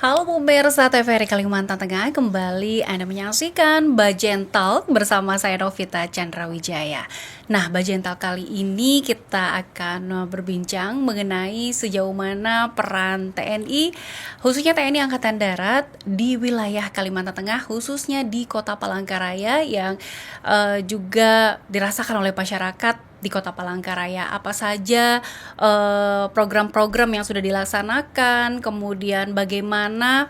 Halo pemirsa TVRI Kalimantan Tengah, kembali Anda menyaksikan Bajen Talk bersama saya Novita Chandra-Wijaya. Nah, Bajen Talk kali ini kita akan berbincang mengenai sejauh mana peran TNI, khususnya TNI Angkatan Darat di wilayah Kalimantan Tengah, khususnya di Kota Palangkaraya yang juga dirasakan oleh masyarakat di Kota Palangkaraya. Apa saja program-program yang sudah dilaksanakan, kemudian bagaimana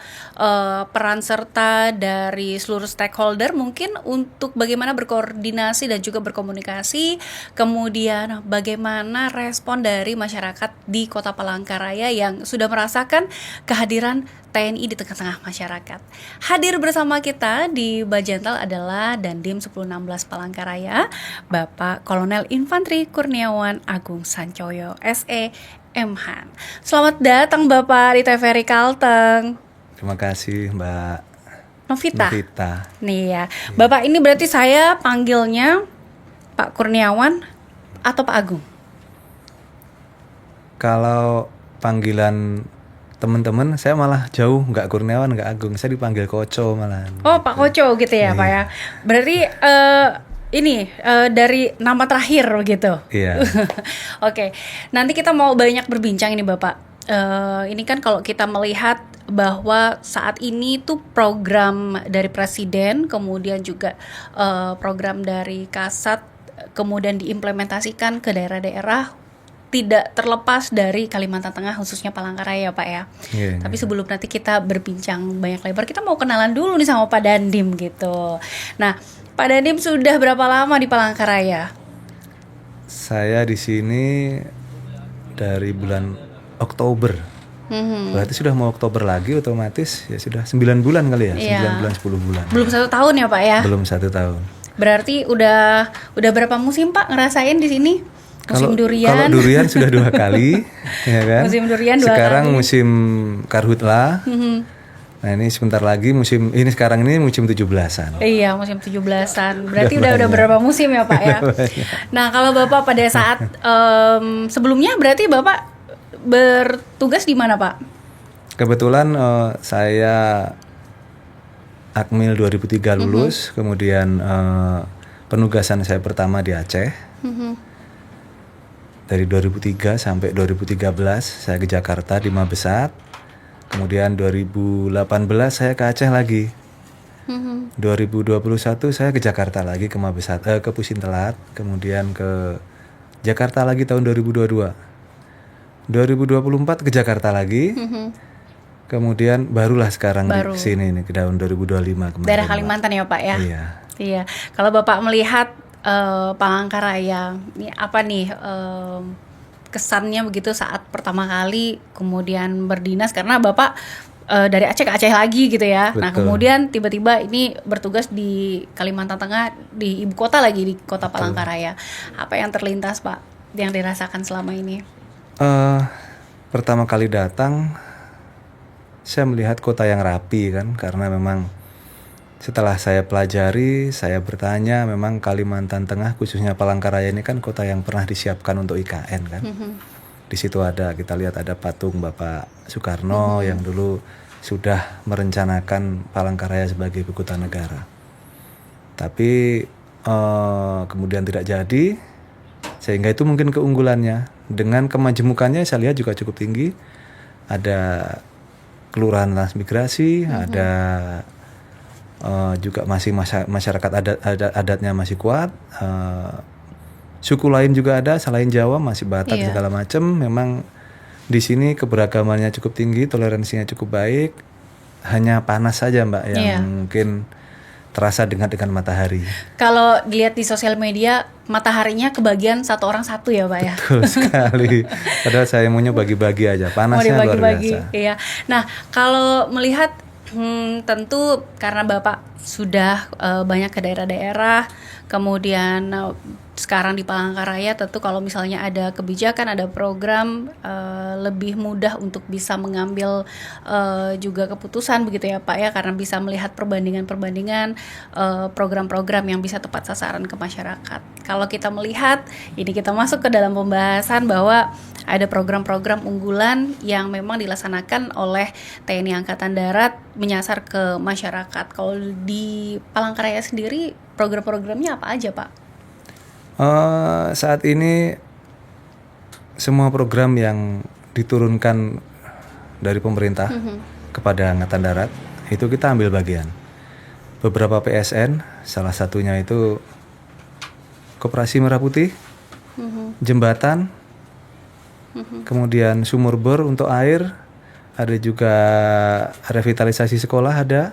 peran serta dari seluruh stakeholder mungkin untuk bagaimana berkoordinasi dan juga berkomunikasi, kemudian bagaimana respon dari masyarakat di Kota Palangkaraya yang sudah merasakan kehadiran TNI di tengah-tengah masyarakat. Hadir bersama kita di Bajental adalah Dandim 1016 Palangkaraya, Bapak Kolonel Infantri Kurniawan Agung Sancoyo, SE Mhan. Selamat datang Bapak di TVRI Kalteng. Terima kasih Mbak Novita. Nih ya, Iya. Bapak ini berarti saya panggilnya Pak Kurniawan atau Pak Agung? Kalau panggilan teman-teman saya malah jauh, nggak Kurniawan, nggak Agung, saya dipanggil Koco malah. Oh, Pak Koco gitu ya, Pak ya. Berarti ini dari nama terakhir begitu. Iya. Oke, nanti kita mau banyak berbincang ini Bapak. Ini kan kalau kita melihat bahwa saat ini tuh program dari Presiden, kemudian juga program dari Kasat, kemudian diimplementasikan ke daerah-daerah, tidak terlepas dari Kalimantan Tengah khususnya Palangkaraya Pak ya. Iya. Tapi sebelum nanti kita berbincang banyak lebar, kita mau kenalan dulu nih sama Pak Dandim gitu. Nah, Pak Dandim sudah berapa lama di Palangkaraya? Saya di sini dari bulan Oktober. Berarti sudah mau Oktober lagi, otomatis ya sudah 9 bulan kali ya. Iya. 9 bulan 10 bulan. Belum 1 tahun ya Pak ya? Belum 1 tahun. Berarti udah berapa musim Pak ngerasain di sini? Musim durian. Kalau durian sudah 2 kali, ya kan? Musim durian 2 Sekarang kali. musim karhutla. Nah ini sebentar lagi sekarang ini musim 17-an. Iya, musim 17-an. Berarti udah berapa musim ya Pak ya? Nah, kalau Bapak pada saat sebelumnya berarti Bapak bertugas di mana Pak? Kebetulan saya Akmil 2003 lulus, kemudian penugasan saya pertama di Aceh. Dari 2003 sampai 2013 saya ke Jakarta di Mabesat. Kemudian 2018 saya ke Aceh lagi. 2021 saya ke Jakarta lagi, ke Mabesat, ke Pusintelat. Kemudian ke Jakarta lagi tahun 2022. 2024 ke Jakarta lagi. Kemudian barulah sekarang di sini nih ke tahun 2025 kemarin. Daerah Kalimantan ya Pak ya? Iya. Iya. Kalau Bapak melihat Palangkaraya, ini apa nih kesannya begitu saat pertama kali kemudian berdinas, karena Bapak dari Aceh ke Aceh lagi gitu ya. Betul. Nah kemudian tiba-tiba ini bertugas di Kalimantan Tengah, di ibu kota lagi, di Kota Palangkaraya. Apa yang terlintas Pak yang dirasakan selama ini? Pertama kali datang saya melihat kota yang rapi kan, karena memang setelah saya pelajari, saya bertanya, memang Kalimantan Tengah khususnya Palangkaraya ini kan kota yang pernah disiapkan untuk IKN kan. Di situ kita lihat ada patung Bapak Soekarno yang dulu sudah merencanakan Palangkaraya sebagai ibu kota negara. Tapi kemudian tidak jadi, sehingga itu mungkin keunggulannya. Dengan kemajemukannya saya lihat juga cukup tinggi. Ada kelurahan transmigrasi, ada juga masih masyarakat adatnya masih kuat, suku lain juga ada selain Jawa, masih Batak segala macam. Memang di sini keberagamannya cukup tinggi, toleransinya cukup baik. Hanya panas saja Mbak yang mungkin terasa dengan matahari. Kalau dilihat di sosial media, mataharinya kebagian 1 orang 1 ya Pak ya? Betul sekali. Padahal saya maunya bagi-bagi aja, panasnya luar biasa. Iya. Nah kalau melihat tentu karena Bapak sudah banyak ke daerah-daerah, kemudian sekarang di Palangkaraya, tentu kalau misalnya ada kebijakan, ada program, lebih mudah untuk bisa mengambil juga keputusan begitu ya Pak ya, karena bisa melihat perbandingan-perbandingan program-program yang bisa tepat sasaran ke masyarakat. Kalau kita melihat, ini kita masuk ke dalam pembahasan bahwa ada program-program unggulan yang memang dilaksanakan oleh TNI Angkatan Darat menyasar ke masyarakat. Kalau di Palangkaraya sendiri program-programnya apa aja, Pak? Saat ini semua program yang diturunkan dari pemerintah kepada Angkatan Darat itu kita ambil bagian. Beberapa PSN, salah satunya itu Koperasi Merah Putih, jembatan, kemudian sumur bor untuk air, ada juga revitalisasi sekolah ada,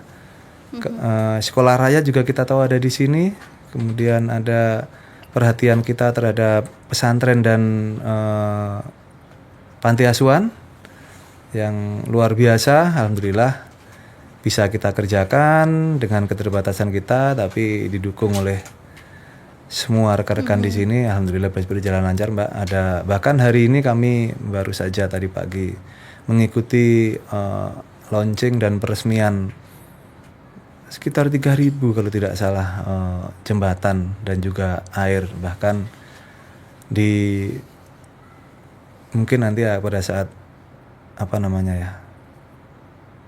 sekolah rakyat juga kita tahu ada di sini, kemudian ada perhatian kita terhadap pesantren dan panti asuhan yang luar biasa, alhamdulillah bisa kita kerjakan dengan keterbatasan kita, tapi didukung oleh semua rekan-rekan di sini, alhamdulillah berjalan lancar, Mbak. Ada bahkan hari ini kami baru saja tadi pagi mengikuti launching dan peresmian sekitar 3.000 kalau tidak salah jembatan dan juga air, bahkan di mungkin nanti ya pada saat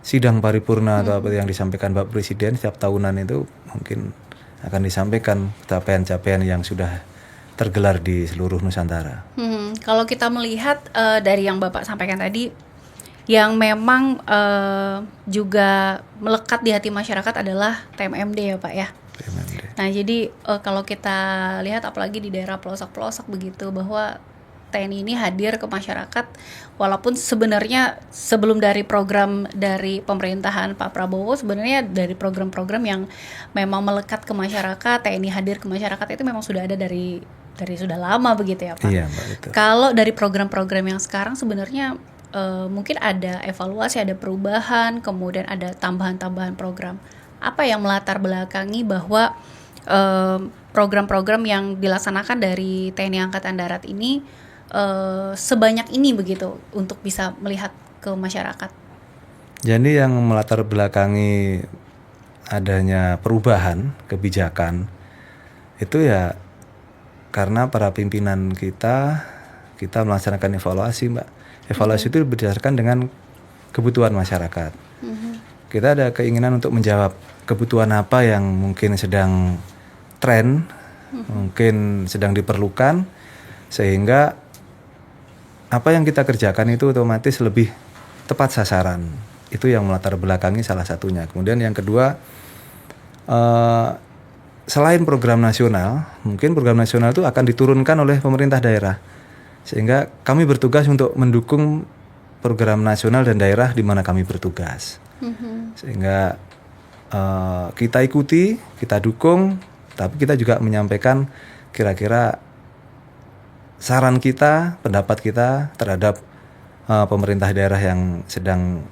sidang paripurna atau apa yang disampaikan Bapak Presiden setiap tahunan itu mungkin akan disampaikan capaian-capaian yang sudah tergelar di seluruh Nusantara. Kalau kita melihat dari yang Bapak sampaikan tadi, yang memang juga melekat di hati masyarakat adalah TMMD ya Pak ya. TMMD. Nah jadi kalau kita lihat apalagi di daerah pelosok-pelosok begitu, bahwa TNI ini hadir ke masyarakat, walaupun sebenarnya sebelum dari program dari pemerintahan Pak Prabowo, sebenarnya dari program-program yang memang melekat ke masyarakat, TNI hadir ke masyarakat itu memang sudah ada dari sudah lama begitu ya Pak. Iya Mbak, betul. Kalau dari program-program yang sekarang sebenarnya mungkin ada evaluasi, ada perubahan, kemudian ada tambahan-tambahan program. Apa yang melatar belakangi bahwa program-program yang dilaksanakan dari TNI Angkatan Darat ini sebanyak ini begitu untuk bisa melihat ke masyarakat? Jadi yang melatar belakangi adanya perubahan kebijakan itu ya karena para pimpinan kita melaksanakan evaluasi, Mbak. Evaluasi itu berdasarkan dengan kebutuhan masyarakat. Kita ada keinginan untuk menjawab kebutuhan apa yang mungkin sedang tren, mungkin sedang diperlukan, sehingga apa yang kita kerjakan itu otomatis lebih tepat sasaran. Itu yang melatar belakangi salah satunya. Kemudian yang kedua, selain program nasional, mungkin program nasional itu akan diturunkan oleh pemerintah daerah. Sehingga kami bertugas untuk mendukung program nasional dan daerah di mana kami bertugas. Sehingga kita ikuti, kita dukung, tapi kita juga menyampaikan kira-kira saran kita, pendapat kita terhadap pemerintah daerah yang sedang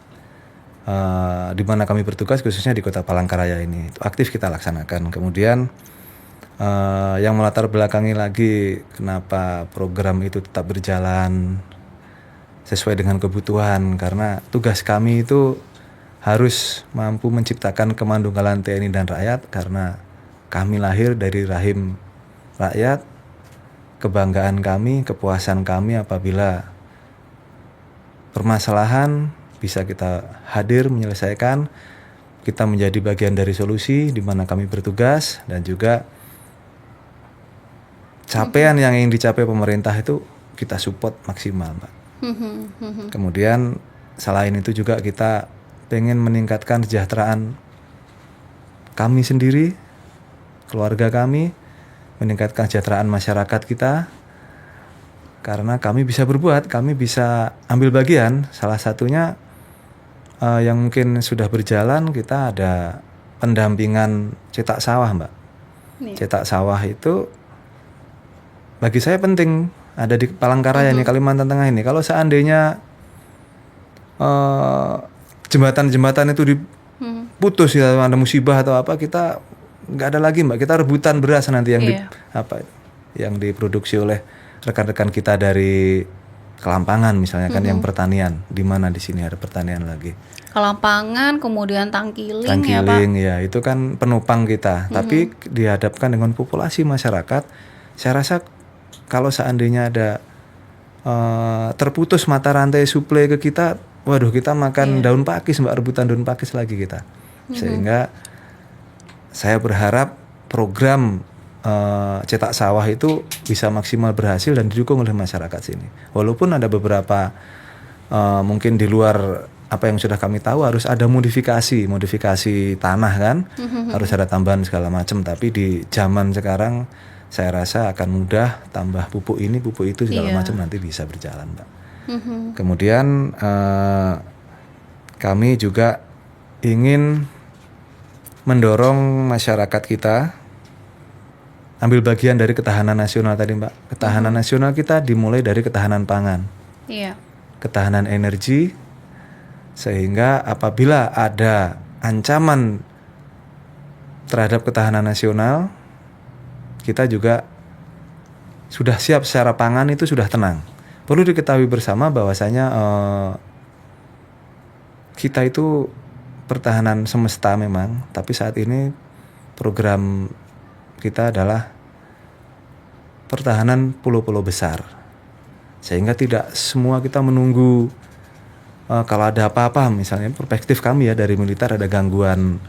di mana kami bertugas, khususnya di Kota Palangkaraya ini. Itu aktif kita laksanakan. Kemudian yang melatar belakangi lagi kenapa program itu tetap berjalan sesuai dengan kebutuhan, karena tugas kami itu harus mampu menciptakan kemandunggalan TNI dan rakyat, karena kami lahir dari rahim rakyat. Kebanggaan kami, kepuasan kami apabila permasalahan bisa kita hadir menyelesaikan, kita menjadi bagian dari solusi di mana kami bertugas, dan juga capaian yang ingin dicapai pemerintah itu kita support maksimal, Mbak. Kemudian selain itu juga kita pengen meningkatkan kesejahteraan kami sendiri, keluarga kami, meningkatkan kesejahteraan masyarakat kita, karena kami bisa berbuat, kami bisa ambil bagian. Salah satunya yang mungkin sudah berjalan, kita ada pendampingan cetak sawah, Mbak. Cetak sawah itu bagi saya penting, ada di Palangkaraya nih, Kalimantan Tengah ini. Kalau seandainya jembatan-jematan itu diputus ya, ada musibah atau apa, kita nggak ada lagi, Mbak. Kita rebutan beras nanti yang yang diproduksi oleh rekan-rekan kita dari Kelampangan misalnya kan, yang pertanian. Di mana di sini ada pertanian lagi. Kelampangan, kemudian Tangkiling ya Pak. Tangkiling ya, itu kan penopang kita. Tapi dihadapkan dengan populasi masyarakat, saya rasa kalau seandainya ada terputus mata rantai suplai ke kita, waduh kita makan daun pakis Mbak, rebutan daun pakis lagi kita. Sehingga saya berharap program cetak sawah itu bisa maksimal berhasil dan didukung oleh masyarakat sini. Walaupun ada beberapa mungkin di luar apa yang sudah kami tahu, harus ada modifikasi tanah kan, harus ada tambahan segala macam. Tapi di zaman sekarang saya rasa akan mudah, tambah pupuk ini, pupuk itu segala macam nanti bisa berjalan, Mbak. Kemudian kami juga ingin mendorong masyarakat kita ambil bagian dari ketahanan nasional tadi, Mbak. Ketahanan nasional kita dimulai dari ketahanan pangan, ketahanan energi, sehingga apabila ada ancaman terhadap ketahanan nasional, kita juga sudah siap secara pangan, itu sudah tenang. Perlu diketahui bersama bahwasanya kita itu pertahanan semesta memang, tapi saat ini program kita adalah pertahanan pulau-pulau besar. Sehingga tidak semua kita menunggu kalau ada apa-apa, misalnya perspektif kami ya dari militer, ada gangguan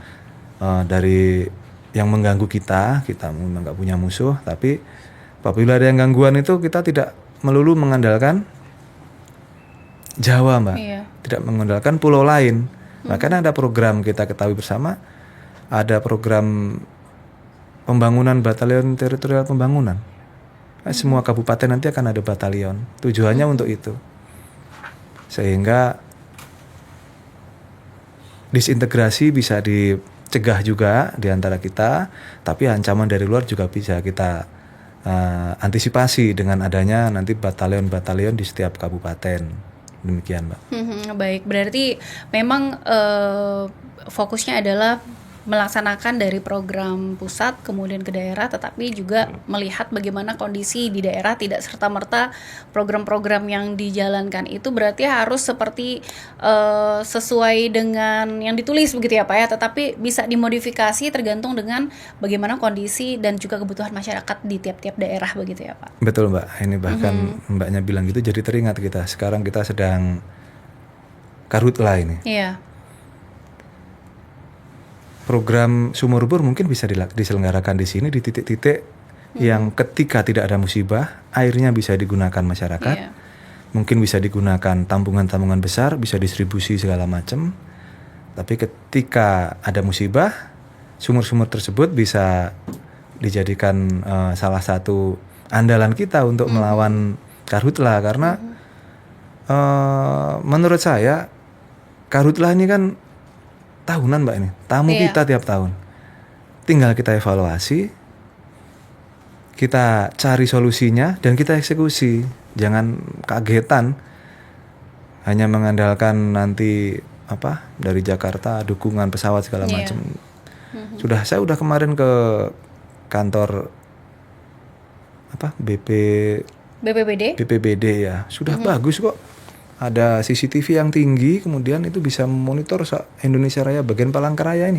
dari yang mengganggu kita memang nggak punya musuh, tapi apabila ada yang gangguan itu kita tidak melulu mengandalkan Jawa, Mbak, tidak mengandalkan pulau lain. Bahkan ada program kita ketahui bersama, ada program pembangunan batalion teritorial pembangunan. Semua kabupaten nanti akan ada batalion. Tujuannya untuk itu, sehingga disintegrasi bisa dicegah juga di antara kita, tapi ancaman dari luar juga bisa kita antisipasi dengan adanya nanti batalion-batalion di setiap kabupaten. Demikian, Mbak. Baik, berarti memang fokusnya adalah melaksanakan dari program pusat kemudian ke daerah, tetapi juga melihat bagaimana kondisi di daerah, tidak serta-merta program-program yang dijalankan itu berarti harus seperti sesuai dengan yang ditulis begitu ya Pak ya, tetapi bisa dimodifikasi tergantung dengan bagaimana kondisi dan juga kebutuhan masyarakat di tiap-tiap daerah begitu ya Pak. Betul, Mbak, ini bahkan Mbaknya bilang gitu jadi teringat kita, sekarang kita sedang karhutlah ini. Program sumur bor mungkin bisa diselenggarakan di sini di titik-titik yang ketika tidak ada musibah, airnya bisa digunakan masyarakat. Mungkin bisa digunakan tambungan-tambungan besar, bisa distribusi segala macam. Tapi ketika ada musibah, sumur-sumur tersebut bisa dijadikan salah satu andalan kita untuk melawan karhutlah, karena menurut saya karhutlah ini kan tahunan, Mbak, ini tamu kita tiap tahun. Tinggal kita evaluasi, kita cari solusinya dan kita eksekusi. Jangan kagetan hanya mengandalkan nanti dari Jakarta dukungan pesawat segala macam. Saya udah kemarin ke kantor BPBD ya, sudah bagus kok. Ada CCTV yang tinggi, kemudian itu bisa memonitor Indonesia Raya bagian Palangkaraya ini,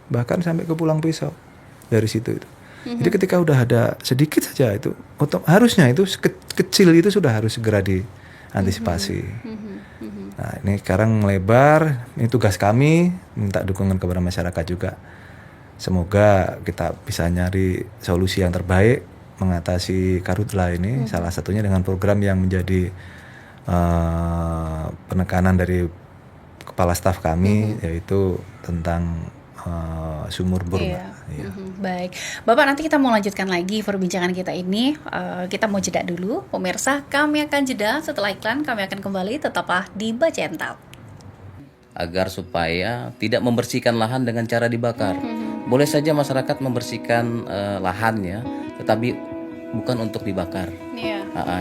bahkan sampai ke Pulang Pisau dari situ itu. Jadi ketika udah ada sedikit saja itu, harusnya itu kecil itu sudah harus segera diantisipasi. Nah ini sekarang melebar, ini tugas kami, minta dukungan kepada masyarakat juga. Semoga kita bisa nyari solusi yang terbaik mengatasi karhutlah ini, salah satunya dengan program yang menjadi penekanan dari kepala staf kami, yaitu tentang sumur bor. Baik, Bapak, nanti kita mau lanjutkan lagi perbincangan kita ini. Kita mau jeda dulu, pemirsa. Kami akan jeda, setelah iklan kami akan kembali, tetaplah di Bajental. Agar supaya tidak membersihkan lahan dengan cara dibakar. Boleh saja masyarakat membersihkan lahannya, tetapi bukan untuk dibakar.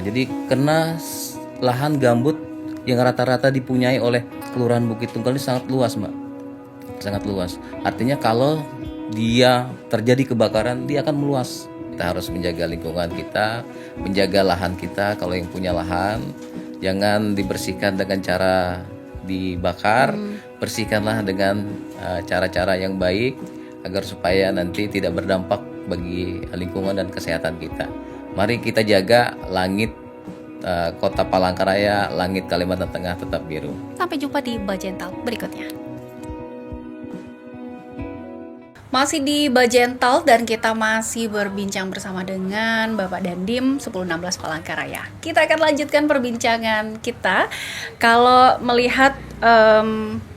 Jadi karena lahan gambut yang rata-rata dipunyai oleh Kelurahan Bukit Tunggal ini sangat luas, Mbak. Sangat luas. Artinya kalau dia terjadi kebakaran, dia akan meluas. Kita harus menjaga lingkungan kita, menjaga lahan kita. Kalau yang punya lahan, jangan dibersihkan dengan cara dibakar, bersihkanlah dengan cara-cara yang baik agar supaya nanti tidak berdampak bagi lingkungan dan kesehatan kita. Mari kita jaga langit Kota Palangkaraya, langit Kalimantan Tengah tetap biru. Sampai jumpa di Bajental berikutnya. Masih di Bajental dan kita masih berbincang bersama dengan Bapak Dandim 1016 Palangkaraya. Kita akan lanjutkan perbincangan kita. Kalau melihat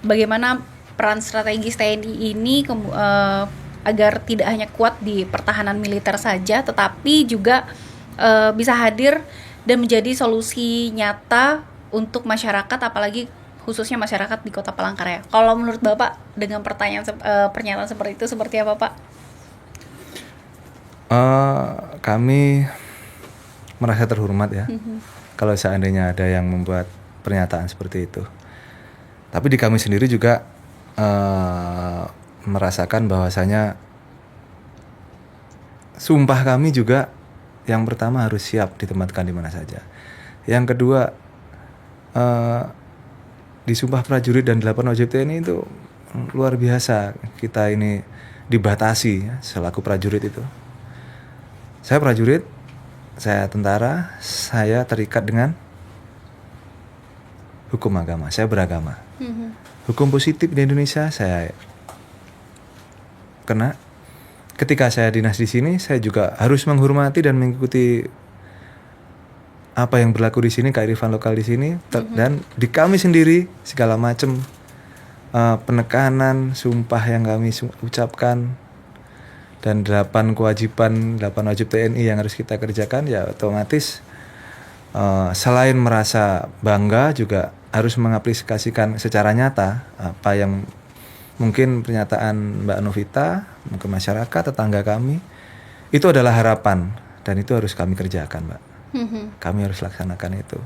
bagaimana peran strategis TNI ini agar tidak hanya kuat di pertahanan militer saja, tetapi juga bisa hadir dan menjadi solusi nyata untuk masyarakat, apalagi khususnya masyarakat di Kota Palangkaraya. Kalau menurut Bapak dengan pernyataan seperti itu seperti apa, Pak? Kami merasa terhormat ya kalau seandainya ada yang membuat pernyataan seperti itu. Tapi di kami sendiri juga merasakan bahwasanya sumpah kami juga yang pertama harus siap ditempatkan di mana saja. Yang kedua, di Sumpah Prajurit dan 8 wajib TNI itu luar biasa. Kita ini dibatasi ya, selaku prajurit itu. Saya prajurit, saya tentara, saya terikat dengan hukum agama. Saya beragama. Hukum positif di Indonesia saya kena. Ketika saya dinas di sini, saya juga harus menghormati dan mengikuti apa yang berlaku di sini, kearifan lokal di sini, dan di kami sendiri segala macam penekanan, sumpah yang kami ucapkan dan 8 wajib TNI yang harus kita kerjakan, ya otomatis selain merasa bangga juga harus mengaplikasikan secara nyata apa yang mungkin pernyataan Mbak Novita, mungkin masyarakat, tetangga kami, itu adalah harapan dan itu harus kami kerjakan, Mbak. Kami harus laksanakan itu.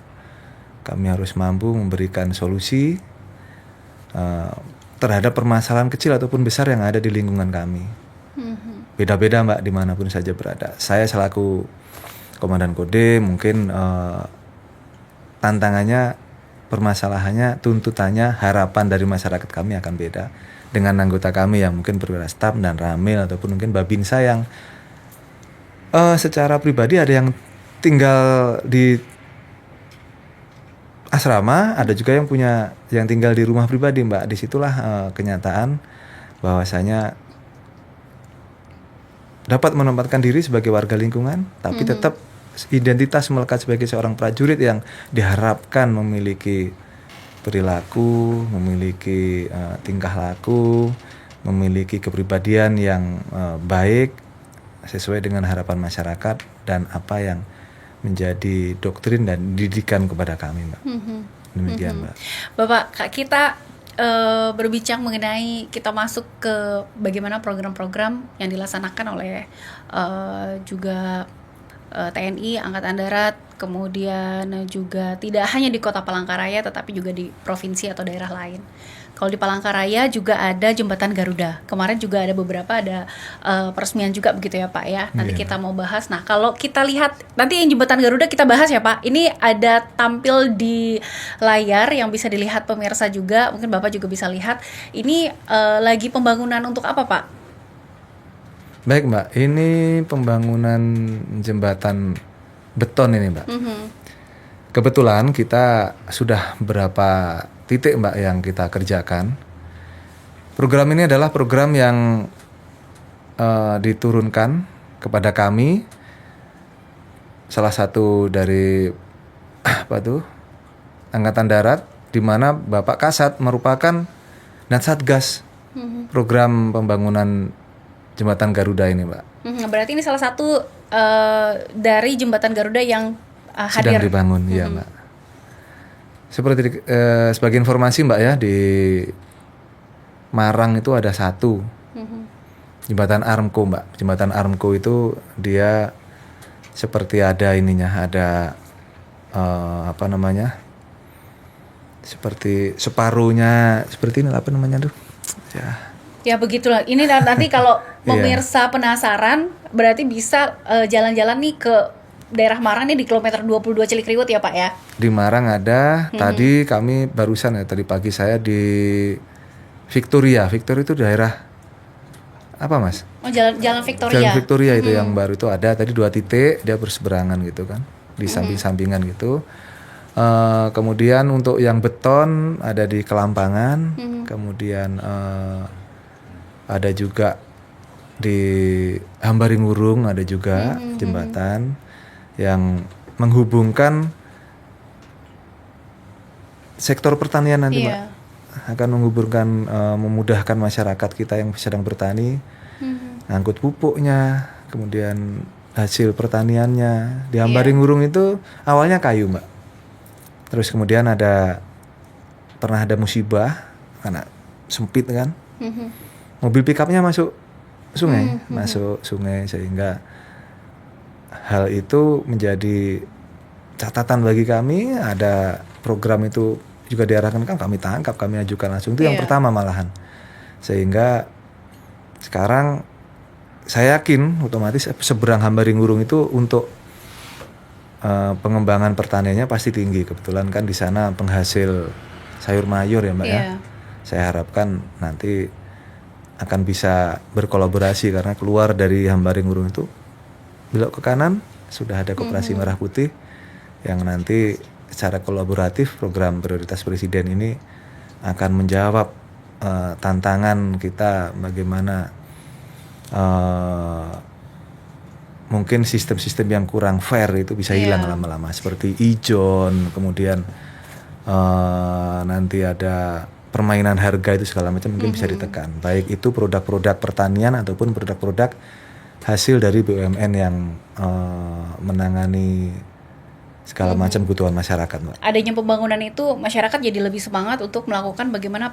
Kami harus mampu memberikan solusi terhadap permasalahan kecil ataupun besar yang ada di lingkungan kami. Beda-beda, Mbak, dimanapun saja berada. Saya selaku Komandan Kodim mungkin tantangannya, permasalahannya, tuntutannya, harapan dari masyarakat kami akan beda dengan anggota kami yang mungkin perwira staf dan ramil ataupun mungkin babinsa yang secara pribadi ada yang tinggal di asrama, ada juga yang tinggal di rumah pribadi, Mbak. Disitulah kenyataan bahwasanya dapat menempatkan diri sebagai warga lingkungan, tapi tetap identitas melekat sebagai seorang prajurit yang diharapkan memiliki perilaku, memiliki tingkah laku, memiliki kepribadian yang baik sesuai dengan harapan masyarakat dan apa yang menjadi doktrin dan didikan kepada kami, Mbak. Demikian, Mbak. Bapak, kita berbincang mengenai kita masuk ke bagaimana program-program yang dilaksanakan oleh juga TNI, Angkatan Darat, kemudian juga tidak hanya di Kota Palangkaraya tetapi juga di provinsi atau daerah lain. Kalau di Palangkaraya juga ada Jembatan Garuda. Kemarin juga ada peresmian juga begitu ya, Pak ya. Nanti kita mau bahas. Nah, kalau kita lihat nanti yang Jembatan Garuda kita bahas ya, Pak. Ini ada tampil di layar yang bisa dilihat pemirsa juga. Mungkin Bapak juga bisa lihat. Ini lagi pembangunan untuk apa, Pak? Baik, Mbak. Ini pembangunan jembatan beton ini, Mbak. Kebetulan kita sudah berapa titik, Mbak, yang kita kerjakan. Program ini adalah program yang diturunkan kepada kami, salah satu dari Angkatan Darat, di mana Bapak Kasat merupakan Natsatgas program pembangunan Jembatan Garuda ini, Mbak. Berarti ini salah satu dari Jembatan Garuda yang hadir. Sedang dibangun, ya, Mbak. Seperti sebagai informasi, Mbak, ya, di Marang itu ada satu Jembatan Armco, Mbak. Jembatan Armco itu dia seperti ada ininya, ada seperti separuhnya, seperti ini apa namanya tuh? Ya begitulah. Ini nanti kalau pemirsa penasaran, berarti bisa jalan-jalan nih ke daerah Marang nih di kilometer 22 Cilikriwut ya, Pak ya. Di Marang ada. Tadi kami barusan tadi pagi saya di Victoria. Victoria itu daerah apa, Mas? Oh, Jalan Victoria. Jalan Victoria itu yang baru itu ada tadi 2 titik, dia berseberangan gitu kan. di samping-sampingan gitu. Kemudian untuk yang beton ada di Kelampangan, kemudian ada juga di Hambaringurung ada juga jembatan yang menghubungkan sektor pertanian nanti Mbak, akan menghubungkan memudahkan masyarakat kita yang sedang bertani, ngangkut pupuknya, kemudian hasil pertaniannya. Di Hambaringurung itu awalnya kayu Mbak, terus kemudian pernah ada musibah karena sempit kan, mobil pickupnya masuk sungai sehingga hal itu menjadi catatan bagi kami. Ada program itu juga diarahkan kan, kami tangkap, kami ajukan langsung, itu yang pertama malahan. Sehingga sekarang saya yakin otomatis seberang Hambaringurung itu untuk pengembangan pertaniannya pasti tinggi. Kebetulan kan di sana penghasil sayur mayur ya Mbak ya. Saya harapkan nanti akan bisa berkolaborasi karena keluar dari Hambaringurung itu belok ke kanan sudah ada Koperasi Merah Putih yang nanti secara kolaboratif program prioritas Presiden ini akan menjawab tantangan kita bagaimana mungkin sistem-sistem yang kurang fair itu bisa hilang lama-lama, seperti ijon, kemudian nanti ada permainan harga itu segala macam mungkin bisa ditekan, baik itu produk-produk pertanian ataupun produk-produk hasil dari BUMN yang menangani segala macam kebutuhan masyarakat, Mbak. Adanya pembangunan itu masyarakat jadi lebih semangat untuk melakukan bagaimana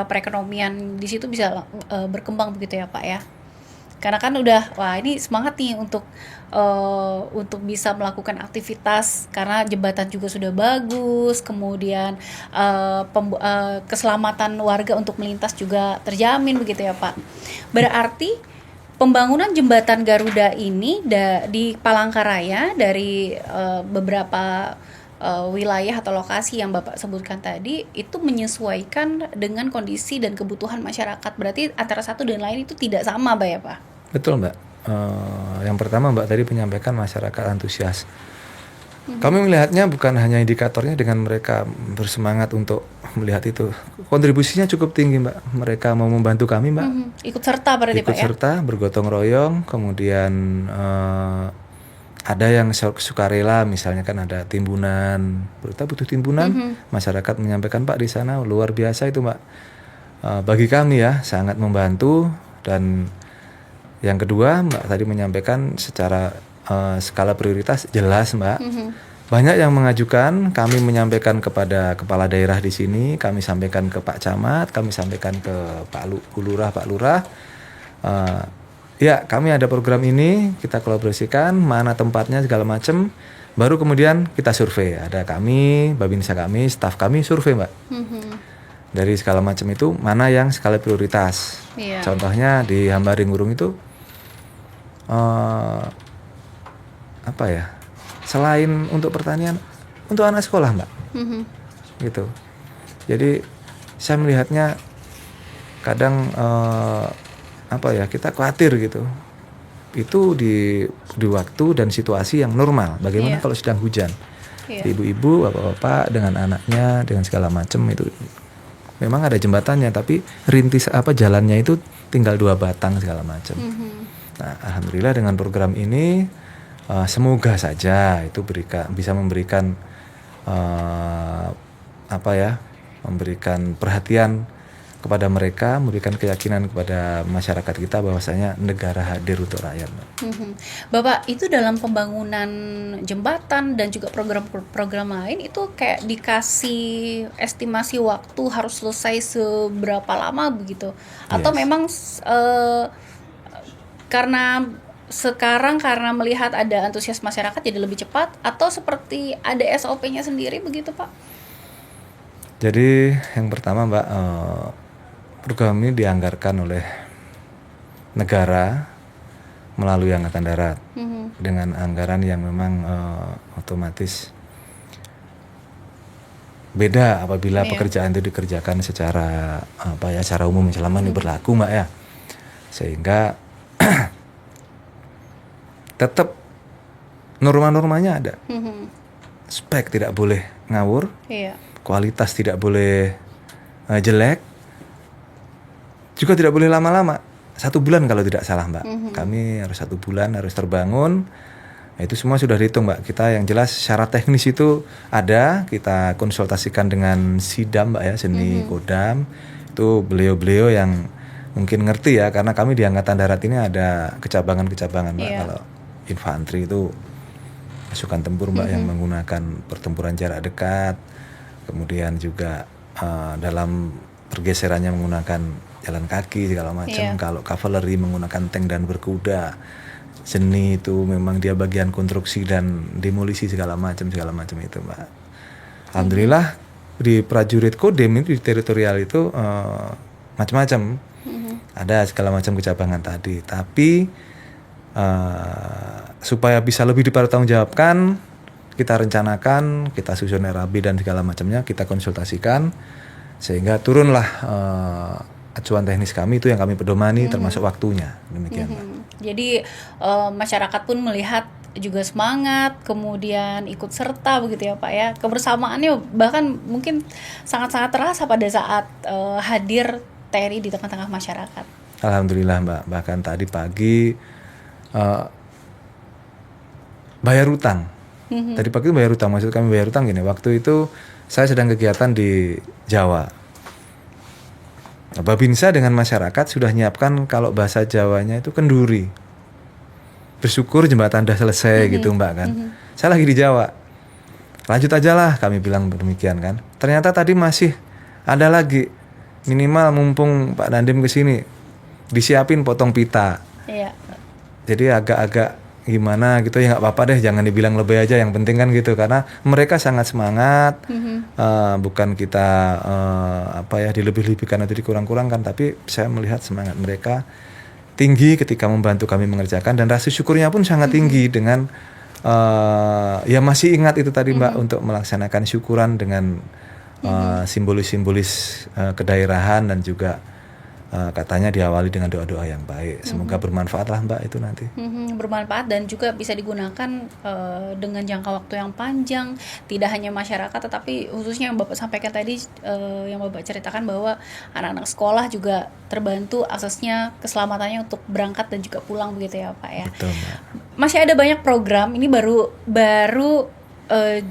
perekonomian di situ bisa berkembang begitu ya Pak ya. Karena kan udah wah ini semangat nih untuk bisa melakukan aktivitas karena jembatan juga sudah bagus, kemudian keselamatan warga untuk melintas juga terjamin begitu ya Pak. Berarti pembangunan jembatan Garuda ini di Palangkaraya dari beberapa wilayah atau lokasi yang Bapak sebutkan tadi itu menyesuaikan dengan kondisi dan kebutuhan masyarakat. Berarti antara satu dan lain itu tidak sama Mbak ya Pak? Betul Mbak. Yang pertama Mbak tadi menyampaikan masyarakat antusias. Kami melihatnya bukan hanya indikatornya dengan mereka bersemangat untuk melihat itu. Kontribusinya cukup tinggi Mbak. Mereka mau membantu kami Mbak. Ikut serta berarti Pak ya? Ikut serta, bergotong royong. Kemudian ada yang sukarela, misalnya kan ada timbunan, kita butuh timbunan, masyarakat menyampaikan Pak di sana luar biasa itu Mbak. Bagi kami ya sangat membantu. Dan yang kedua Mbak tadi menyampaikan secara skala prioritas jelas Mbak. Banyak yang mengajukan, kami menyampaikan kepada kepala daerah di sini, kami sampaikan ke Pak Camat, kami sampaikan ke Pak Lurah, Pak Lurah. Ya kami ada program ini, kita kolaborasikan, mana tempatnya segala macam. Baru kemudian kita survei, ada kami, babinsa kami, staf kami survei Mbak. Dari segala macam itu mana yang skala prioritas. Contohnya di Hambaringurung itu apa ya, selain untuk pertanian, untuk anak sekolah Mbak. Gitu. Jadi saya melihatnya kadang apa ya, kita khawatir gitu. Itu di waktu dan situasi yang normal. Bagaimana kalau sedang hujan? Ibu-ibu, bapak-bapak dengan anaknya, dengan segala macam itu. Memang ada jembatannya, tapi rintis jalannya itu tinggal 2 batang segala macam. Nah, alhamdulillah dengan program ini semoga saja itu bisa memberikan memberikan perhatian kepada mereka, memberikan keyakinan kepada masyarakat kita bahwasanya negara hadir untuk rakyat. Bapak, itu dalam pembangunan jembatan dan juga program-program lain itu kayak dikasih estimasi waktu harus selesai seberapa lama begitu? Atau memang karena sekarang karena melihat ada antusias masyarakat jadi lebih cepat, atau seperti ada SOP-nya sendiri begitu Pak? Jadi yang pertama Mbak, program ini dianggarkan oleh negara melalui Angkatan Darat dengan anggaran yang memang otomatis beda apabila pekerjaan itu dikerjakan secara secara umum selama ini berlaku Mbak ya, sehingga tetap Norma-normanya ada. Mhm. Spek tidak boleh ngawur, Iya. kualitas tidak boleh jelek, juga tidak boleh lama-lama. 1 bulan kalau tidak salah Mbak. Kami harus 1 bulan harus terbangun. Nah, itu semua sudah dihitung Mbak. Kita yang jelas syarat teknis itu ada. Kita konsultasikan dengan Sidam Mbak ya, Seni Kodam. Itu beliau-beliau yang mungkin ngerti ya, karena kami di Angkatan Darat ini ada kecabangan-kecabangan Mbak. Iya. Kalau infanteri itu pasukan tempur Mbak yang menggunakan pertempuran jarak dekat. Kemudian juga dalam pergeserannya menggunakan jalan kaki segala macam. Iya. Kalau kavaleri menggunakan tank dan berkuda. Seni itu memang dia bagian konstruksi dan demolisi segala macam itu Mbak. Alhamdulillah di prajurit Kodim itu di teritorial itu macam-macam. Ada segala macam kecabangan tadi. Tapi supaya bisa lebih dipertanggungjawabkan, kita rencanakan, kita susun RAB dan segala macamnya, kita konsultasikan sehingga turunlah acuan teknis kami itu yang kami pedomani termasuk waktunya. Demikian Mbak. Jadi masyarakat pun melihat juga semangat, kemudian ikut serta begitu ya Pak ya. Kebersamaannya bahkan mungkin sangat-sangat terasa pada saat hadir TNI di tengah-tengah masyarakat. Alhamdulillah Mbak. Bahkan tadi pagi bayar utang. Tadi pagi bayar utang. Maksud kami bayar utang gini. Waktu itu saya sedang kegiatan di Jawa. Babinsa dengan masyarakat sudah nyiapkan kalau bahasa Jawanya itu kenduri. Bersyukur jembatan dah selesai gitu Mbak kan. Saya lagi di Jawa. Lanjut aja lah kami bilang demikian kan. Ternyata tadi masih ada lagi, minimal mumpung Pak Dandim kesini disiapin potong pita. Iya. Jadi agak-agak gimana gitu ya, nggak apa-apa deh, jangan dibilang lebih aja, yang penting kan gitu, karena mereka sangat semangat. Bukan kita dilebih-lebihkan atau dikurang-kurangkan, tapi saya melihat semangat mereka tinggi ketika membantu kami mengerjakan, dan rasa syukurnya pun sangat tinggi dengan ya masih ingat itu tadi Mbak, untuk melaksanakan syukuran dengan simbolis-simbolis kedaerahan, dan juga katanya diawali dengan doa-doa yang baik. Semoga bermanfaat lah Mbak itu nanti. Bermanfaat dan juga bisa digunakan dengan jangka waktu yang panjang. Tidak hanya masyarakat, tetapi khususnya yang Bapak sampaikan tadi, yang Bapak ceritakan bahwa anak-anak sekolah juga terbantu aksesnya, keselamatannya untuk berangkat dan juga pulang begitu ya Pak ya. Betul Mbak. Masih ada banyak program, ini baru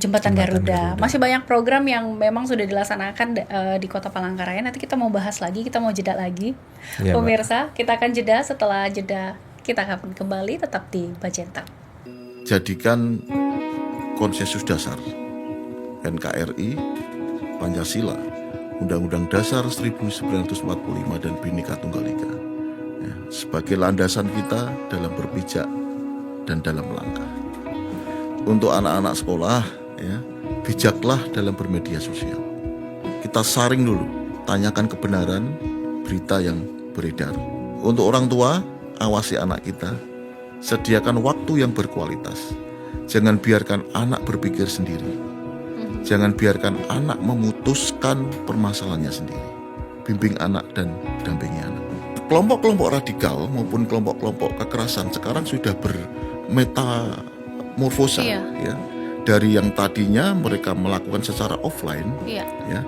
Jembatan Garuda. Masih banyak program yang memang sudah dilaksanakan di Kota Palangkaraya. Nanti kita mau bahas lagi, kita mau jeda lagi. Ya, Pemirsa, kita akan jeda. Setelah jeda, kita akan kembali tetap di Bajental. Jadikan konsensus dasar NKRI, Pancasila, Undang-Undang Dasar 1945 dan Bhinneka Tunggal Ika ya, sebagai landasan kita dalam berpijak dan dalam melangkah. Untuk anak-anak sekolah, ya, bijaklah dalam bermedia sosial. Kita saring dulu, tanyakan kebenaran berita yang beredar. Untuk orang tua, awasi anak kita, sediakan waktu yang berkualitas. Jangan biarkan anak berpikir sendiri. Jangan biarkan anak memutuskan permasalahannya sendiri. Bimbing anak dan dampingi anak. Kelompok-kelompok radikal maupun kelompok-kelompok kekerasan sekarang sudah bermetamorfosa, Iya. ya. Dari yang tadinya mereka melakukan secara offline, Iya. ya,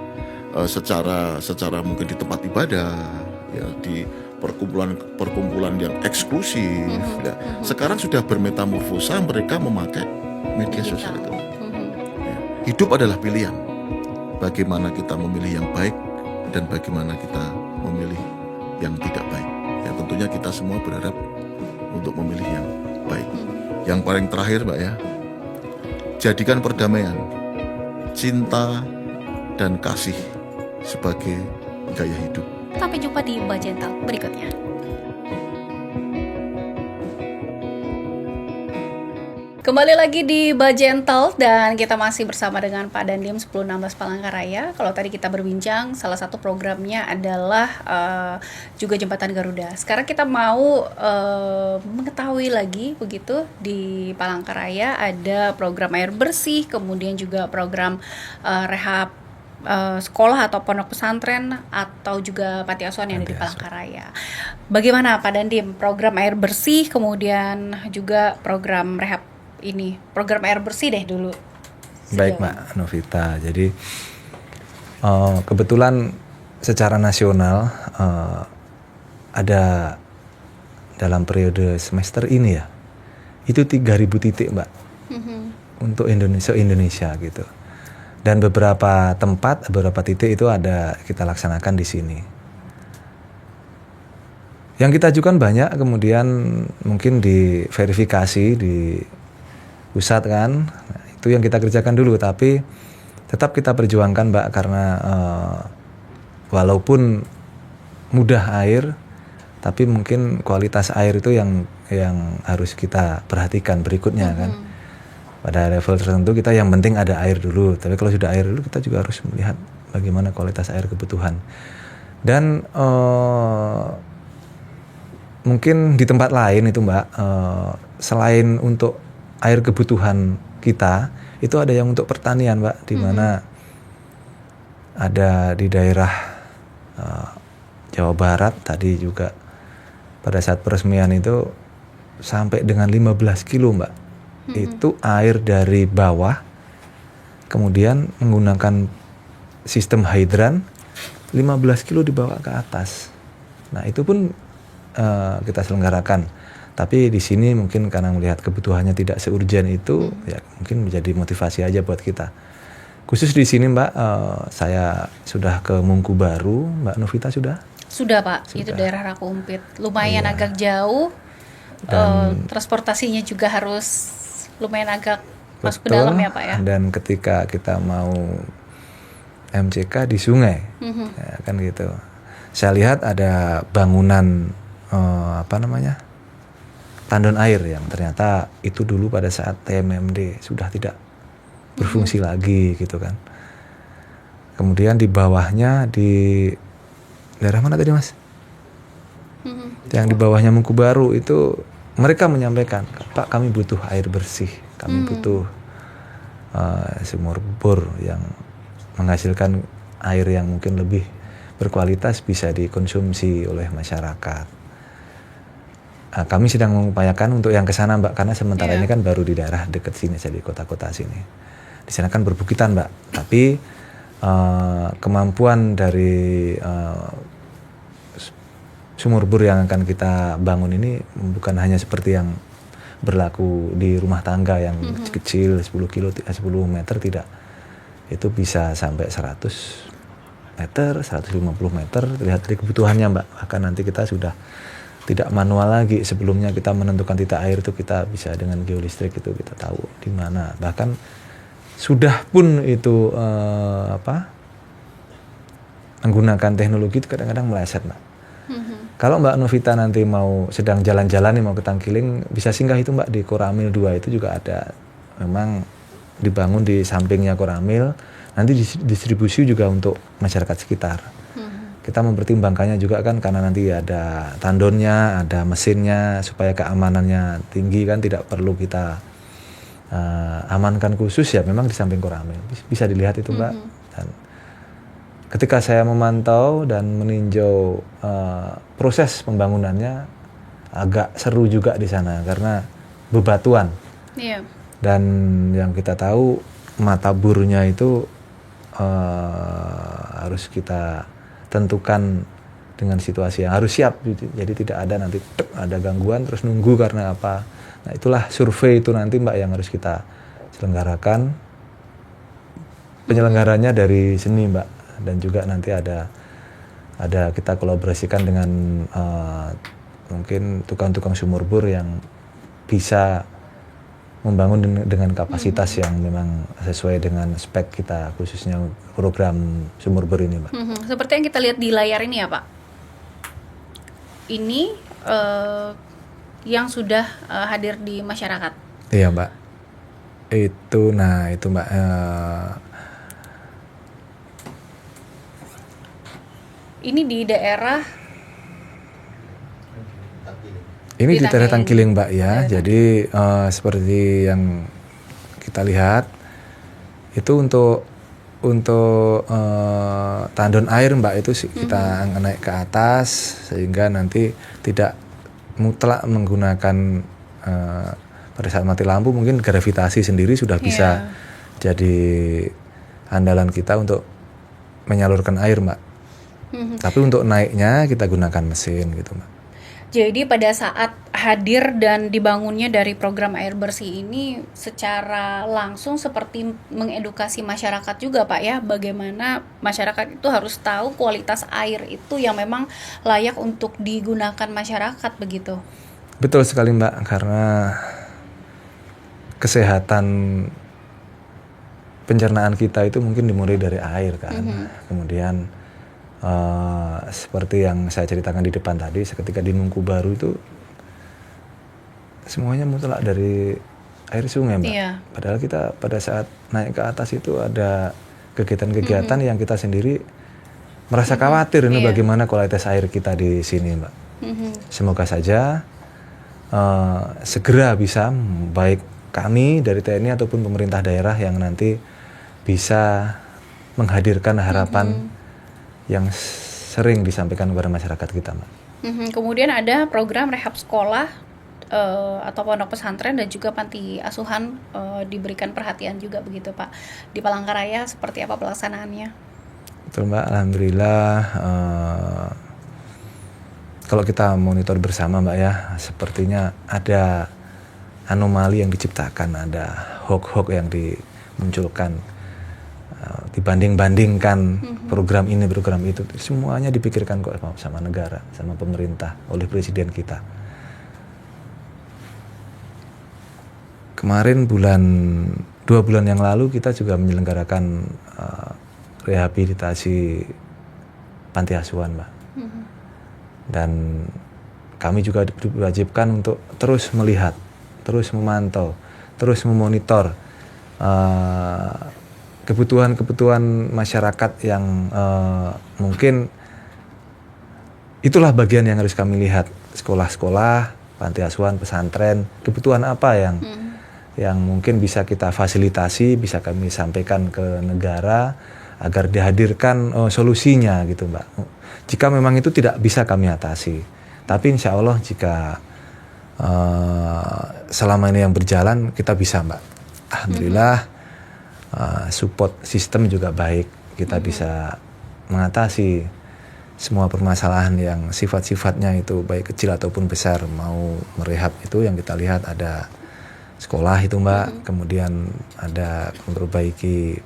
secara mungkin di tempat ibadah, ya, di perkumpulan yang eksklusif, ya. Sekarang sudah bermetamorfosa, mereka memakai media sosial itu. Ya. Hidup adalah pilihan. Bagaimana kita memilih yang baik dan bagaimana kita memilih yang tidak baik. Ya, tentunya kita semua berharap untuk memilih yang baik. Yang paling terakhir Mbak ya, jadikan perdamaian, cinta, dan kasih sebagai gaya hidup. Sampai jumpa di Bajental berikutnya. Kembali lagi di Bajental dan kita masih bersama dengan Pak Dandim 1016 Palangkaraya. Kalau tadi kita berbincang, salah satu programnya adalah juga Jembatan Garuda. Sekarang kita mau mengetahui lagi begitu, di Palangkaraya ada program air bersih, kemudian juga program rehab sekolah atau pondok pesantren atau juga panti asuhan yang ada di Palangkaraya. Bagaimana Pak Dandim program air bersih, kemudian juga program rehab ini program air bersih deh dulu. Baik Mbak Novita, jadi kebetulan secara nasional ada dalam periode semester ini ya, itu 3.000 titik Mbak untuk Indonesia gitu. Dan beberapa tempat, beberapa titik itu ada kita laksanakan di sini. Yang kita ajukan banyak, kemudian mungkin diverifikasi di pusat kan, nah, itu yang kita kerjakan dulu. Tapi tetap kita perjuangkan Mbak, karena walaupun mudah air, tapi mungkin kualitas air itu yang harus kita perhatikan berikutnya kan. Pada level tertentu kita yang penting ada air dulu, tapi kalau sudah air dulu kita juga harus melihat bagaimana kualitas air kebutuhan. Dan mungkin di tempat lain itu Mbak, selain untuk air kebutuhan kita, itu ada yang untuk pertanian Mbak, di mana ada di daerah Jawa Barat tadi juga pada saat peresmian itu sampai dengan 15 kilo Mbak. Itu air dari bawah, kemudian menggunakan sistem hidran 15 kilo dibawa ke atas. Nah itu pun kita selenggarakan. Tapi di sini mungkin karena melihat kebutuhannya tidak seurgen itu, ya mungkin menjadi motivasi aja buat kita. Khusus di sini Mbak, saya sudah ke Mungkubaru. Mbak Novita sudah? Sudah Pak, itu daerah Rakumpit. Lumayan agak jauh, dan transportasinya juga harus lumayan agak masuk ke dalam ya Pak ya. Dan ketika kita mau MCK di sungai, ya, kan gitu. Saya lihat ada bangunan tandon air yang ternyata itu dulu pada saat TMMD sudah tidak berfungsi lagi gitu kan. Kemudian di bawahnya di daerah mana tadi Mas? Yang di bawahnya Mungkubaru itu mereka menyampaikan, Pak kami butuh air bersih, kami butuh sumur bor yang menghasilkan air yang mungkin lebih berkualitas bisa dikonsumsi oleh masyarakat. Kami sedang mengupayakan untuk yang ke sana Mbak, karena sementara ini kan baru di daerah dekat sini, jadi kota-kota sini. Di sana kan berbukitan Mbak, tapi kemampuan dari sumur bor yang akan kita bangun ini bukan hanya seperti yang berlaku di rumah tangga yang kecil 10 meter, tidak. Itu bisa sampai 100 meter, 150 meter, terlihat dari kebutuhannya Mbak. Bahkan nanti kita sudah tidak manual lagi. Sebelumnya kita menentukan titik air itu kita bisa dengan geolistrik, itu kita tahu di mana. Bahkan sudah pun itu menggunakan teknologi itu kadang-kadang meleset Mbak. Kalau Mbak Novita nanti mau sedang jalan-jalan nih mau ke Tangkiling, bisa singgah itu Mbak di Koramil 2, itu juga ada, memang dibangun di sampingnya Koramil, nanti distribusi juga untuk masyarakat sekitar. Kita mempertimbangkannya juga kan, karena nanti ada tandonnya, ada mesinnya, supaya keamanannya tinggi kan, tidak perlu kita amankan khusus, ya memang di samping Koramil. Bisa dilihat itu Mbak. Dan ketika saya memantau dan meninjau proses pembangunannya, agak seru juga di sana karena bebatuan. Dan yang kita tahu mata burnya itu harus kita tentukan dengan situasi yang harus siap. Jadi tidak ada nanti ada gangguan terus nunggu karena apa. Nah itulah survei itu nanti Mbak yang harus kita selenggarakan. Penyelenggaranya dari seni Mbak. Dan juga nanti ada kita kolaborasikan dengan mungkin tukang-tukang sumur bor yang bisa membangun dengan kapasitas yang memang sesuai dengan spek kita, khususnya program sumur bor ini Mbak. Seperti yang kita lihat di layar ini ya Pak, ini yang sudah hadir di masyarakat. Iya Mbak, itu Mbak, ini di daerah ini di daerah Tangkiling Mbak ya. Jadi seperti yang kita lihat itu untuk tandon air Mbak, itu kita naik ke atas sehingga nanti tidak mutlak menggunakan Pada saat mati lampu mungkin gravitasi sendiri sudah bisa jadi andalan kita untuk menyalurkan air, Mbak. Tapi untuk naiknya kita gunakan mesin gitu, Mbak. Jadi pada saat hadir dan dibangunnya dari program air bersih ini secara langsung seperti mengedukasi masyarakat juga Pak ya, bagaimana masyarakat itu harus tahu kualitas air itu yang memang layak untuk digunakan masyarakat begitu. Betul sekali Mbak, karena kesehatan pencernaan kita itu mungkin dimulai dari air kan. Kemudian seperti yang saya ceritakan di depan tadi, ketika di Nungku Baru itu semuanya mutlak dari air sungai Mbak. Padahal kita pada saat naik ke atas itu ada kegiatan-kegiatan yang kita sendiri merasa khawatir ini bagaimana kualitas air kita di sini Mbak. Semoga saja segera bisa, baik kami dari TNI ataupun pemerintah daerah yang nanti bisa menghadirkan harapan yang sering disampaikan kepada masyarakat kita, Mbak. Kemudian ada program rehab sekolah atau pondok pesantren dan juga panti asuhan diberikan perhatian juga begitu Pak. Di Palangkaraya seperti apa pelaksanaannya? Betul Mbak, alhamdulillah kalau kita monitor bersama Mbak ya, sepertinya ada anomali yang diciptakan, ada hoax-hoax yang dimunculkan. Dibanding-bandingkan program ini, program itu, semuanya dipikirkan kok sama negara, sama pemerintah, oleh presiden kita. Kemarin 2 bulan yang lalu kita juga menyelenggarakan rehabilitasi panti asuhan, Mbak. Dan kami juga diwajibkan untuk terus melihat, terus memantau, terus memonitor kebutuhan-kebutuhan masyarakat yang mungkin itulah bagian yang harus kami lihat. Sekolah-sekolah, panti asuhan, pesantren, kebutuhan apa yang mungkin bisa kita fasilitasi, bisa kami sampaikan ke negara agar dihadirkan solusinya gitu Mbak. Jika memang itu tidak bisa kami atasi, tapi insya Allah jika selama ini yang berjalan kita bisa Mbak. Alhamdulillah. Support sistem juga baik, kita bisa mengatasi semua permasalahan yang sifat-sifatnya itu baik kecil ataupun besar. Mau merehab itu yang kita lihat ada sekolah itu Mbak, kemudian ada memperbaiki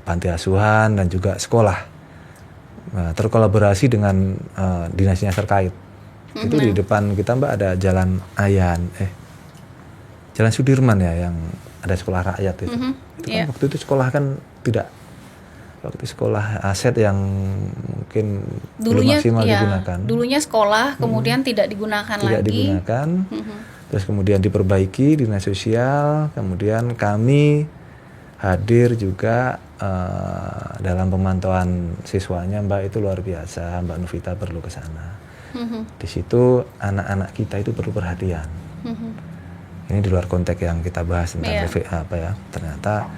panti asuhan dan juga sekolah. Terkolaborasi dengan dinas-dinas terkait. Itu di depan kita Mbak ada Jalan Jalan Sudirman ya, yang ada sekolah rakyat itu. Itu kan waktu itu sekolah kan tidak, waktu sekolah aset yang mungkin belum maksimal digunakan. Dulunya sekolah, kemudian tidak digunakan lagi. Tidak digunakan. Terus kemudian diperbaiki dinas sosial, kemudian kami hadir juga dalam pemantauan siswanya Mbak, itu luar biasa. Mbak Novita perlu ke sana. Di situ anak-anak kita itu perlu perhatian. Ini di luar konteks yang kita bahas tentang ternyata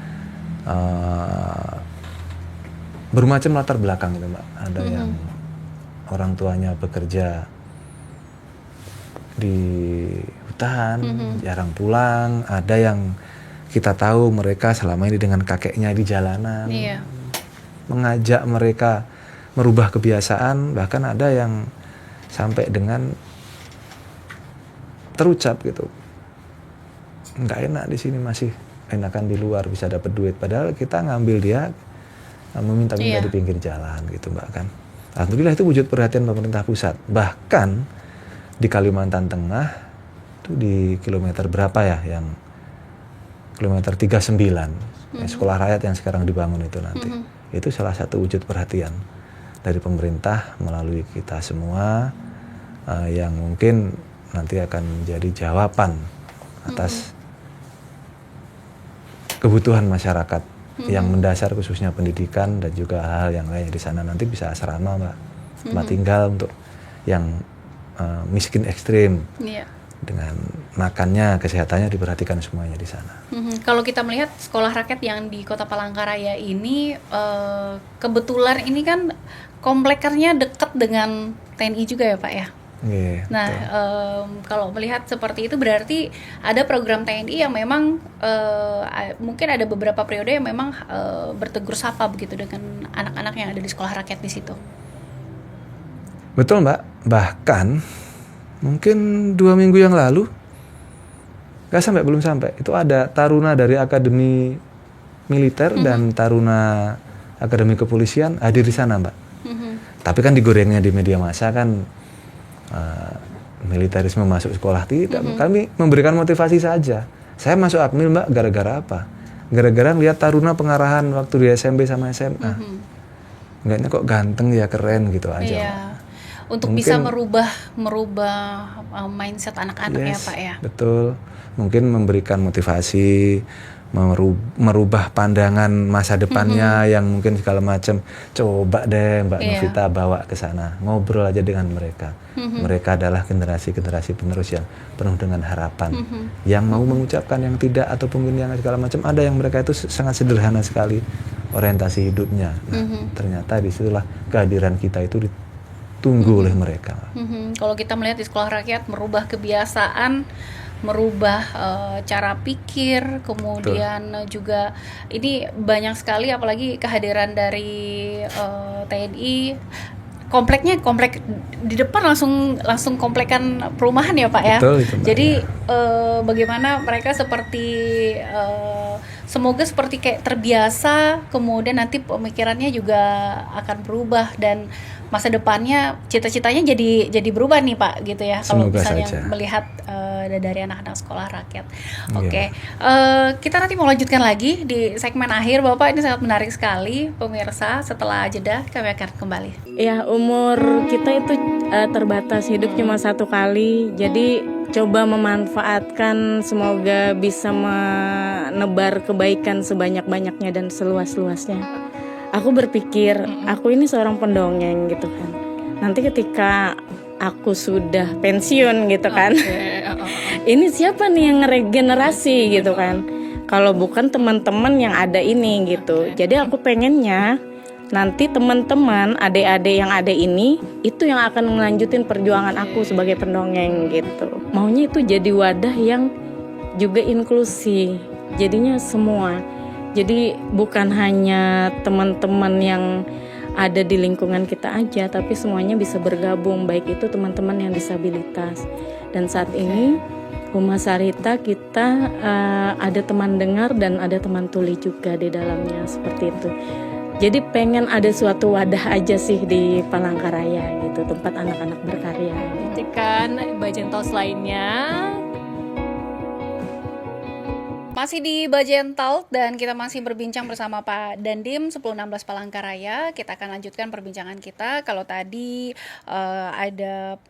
bermacam latar belakang gitu Mbak. Ada yang orang tuanya bekerja di hutan, jarang pulang. Ada yang kita tahu mereka selama ini dengan kakeknya di jalanan, mengajak mereka merubah kebiasaan. Bahkan ada yang sampai dengan terucap gitu, nggak enak di sini, masih enakan di luar, bisa dapat duit. Padahal kita ngambil dia, meminta-minta di pinggir jalan gitu Mbak kan. Alhamdulillah itu wujud perhatian pemerintah pusat. Bahkan di Kalimantan Tengah itu di kilometer berapa ya, yang kilometer 39 sekolah rakyat yang sekarang dibangun itu nanti. Itu salah satu wujud perhatian dari pemerintah melalui kita semua, yang mungkin nanti akan menjadi jawaban atas kebutuhan masyarakat yang mendasar, khususnya pendidikan dan juga hal yang lain. Di sana nanti bisa asrama Mbak, tempat tinggal untuk yang miskin ekstrim, dengan makannya, kesehatannya diperhatikan semuanya di sana. Kalau kita melihat sekolah rakyat yang di Kota Palangkaraya ini, kebetulan ini kan kompleknya dekat dengan TNI juga ya Pak ya? Nggih, Nah, kalau melihat seperti itu berarti ada program TNI yang memang mungkin ada beberapa periode yang memang bertegur sapa begitu dengan anak-anak yang ada di sekolah rakyat di situ. betul Mbak. Bahkan mungkin 2 minggu yang lalu, belum sampai. Itu ada taruna dari Akademi Militer dan taruna Akademi Kepolisian hadir di sana Mbak. Tapi kan digorengnya di media massa kan militerisme masuk sekolah, tidak. Kami memberikan motivasi saja. Saya masuk Akmil Mbak gara-gara apa? Gara-gara lihat taruna pengarahan waktu di SMP sama SMA. Enggaknya kok ganteng ya, keren gitu aja. Iya. Mbak. Untuk Mungkin- bisa merubah mindset anak-anak ya Yes, Pak ya. betul. Mungkin memberikan motivasi, merubah pandangan masa depannya yang mungkin segala macam. Coba deh Mbak Iya. Novita bawa ke sana, ngobrol aja dengan mereka. Mereka adalah generasi-generasi penerus yang penuh dengan harapan, yang mau mengucapkan yang tidak ataupun yang segala macam. Ada yang mereka itu sangat sederhana sekali orientasi hidupnya. Nah, ternyata disitulah kehadiran kita itu ditunggu oleh mereka. Kalau kita melihat di sekolah rakyat merubah kebiasaan, merubah cara pikir, kemudian juga ini banyak sekali apalagi kehadiran dari TNI. Komplek di depan langsung komplekan perumahan ya Pak ya. Betul itu, Mbak, Jadi ya. bagaimana mereka seperti semoga seperti kayak terbiasa, kemudian nanti pemikirannya juga akan berubah dan masa depannya cita-citanya jadi berubah nih Pak gitu ya. Kalau Semoga misalnya saja. melihat dari anak-anak sekolah rakyat. Iya. Oke. Kita nanti mau lanjutkan lagi di segmen akhir Bapak, ini sangat menarik sekali pemirsa. Setelah jeda kami akan kembali. Ya, umur kita itu terbatas, hidup cuma satu kali. Jadi coba memanfaatkan, semoga bisa menebar kebaikan sebanyak-banyaknya dan seluas-luasnya. Aku berpikir, aku ini seorang pendongeng gitu kan. Nanti ketika aku sudah pensiun gitu kan, ini siapa nih yang ngeregenerasi gitu kan? Kalau bukan teman-teman yang ada ini gitu. Jadi aku pengennya nanti teman-teman, adik-adik yang ada ini, itu yang akan melanjutin perjuangan aku sebagai pendongeng gitu. Maunya itu jadi wadah yang juga inklusi, jadinya semua. Jadi bukan hanya teman-teman yang ada di lingkungan kita aja, tapi semuanya bisa bergabung, baik itu teman-teman yang disabilitas. Dan saat ini Humas Sarita kita ada teman dengar dan ada teman tuli juga di dalamnya, seperti itu. Jadi pengen ada suatu wadah aja sih di Palangkaraya gitu, tempat anak-anak berkarya. Saksikan Bajentos lainnya. Masih di Bajen Talk dan kita masih berbincang bersama Pak Dandim 1016 Palangkaraya. Kita akan lanjutkan perbincangan kita. Kalau tadi ada